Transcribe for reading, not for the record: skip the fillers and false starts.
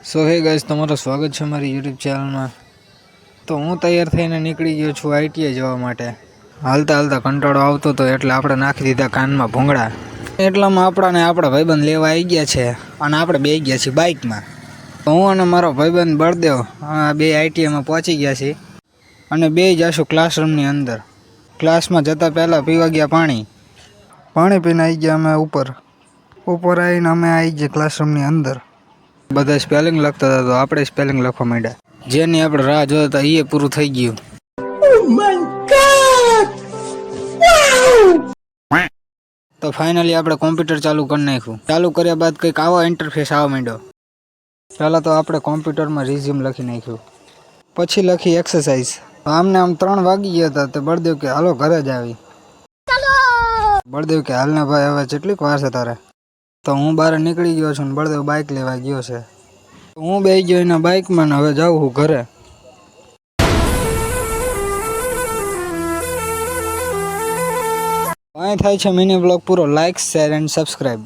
સો હે ગાઈસ, તમારું સ્વાગત છે મારી યુટ્યુબ ચેનલમાં। તો હું તૈયાર થઈને નીકળી ગયો છું આઈટીઆઈ જવા માટે। હાલતા હાલતા કંટાળો આવતો હતો એટલે આપણે નાખી દીધા કાનમાં ભૂંગળા। એટલામાં આપણા ભાઈબંધ લેવા આવી ગયા છે અને આપણે બે ગયા છીએ બાઇકમાં। હું અને મારો ભાઈબંધ બળદેવ બે આઈટીઆઈમાં પહોંચી ગયા છીએ અને બે જઈશું ક્લાસરૂમની અંદર। ક્લાસમાં જતાં પહેલાં પીવા ગયા પાણી પીને આવી ગયા અમે ઉપર આવીને અમે આવી ગયા ક્લાસરૂમની અંદર। બધા સ્પેલિંગ લખતા હતા તો આપણે સ્પેલિંગ લખવા માંડ્યા। જેની આપણે રાહ જોતા હતા એ પૂરું થઈ ગયું। તો ફાઇનલી આપણે કોમ્પ્યુટર ચાલુ કરી નાખ્યું। ચાલુ કર્યા બાદ કંઈક આવો ઇન્ટરફેસ આવવા માંડ્યો। પહેલાં તો આપણે કોમ્પ્યુટરમાં રિઝ્યુમ લખી નાખ્યું, પછી લખી એક્સરસાઇઝ। આમને આમ 3 વાગી ગયા હતા તો બળદેવ કે હાલો ઘરે જ આવી। બળદેવ કે હાલને ભાઈ હવે કેટલીક વાર છે તારે? તો હું બહાર નીકળી ગયો છું ને બળદેવ બાઇક લેવા ગયો છે। હું બેસી ગયો એના બાઇકમાં ને હવે જાઉં હું ઘરે। અહીં થાય છે મિની બ્લોગ પૂરો। Like, share and subscribe.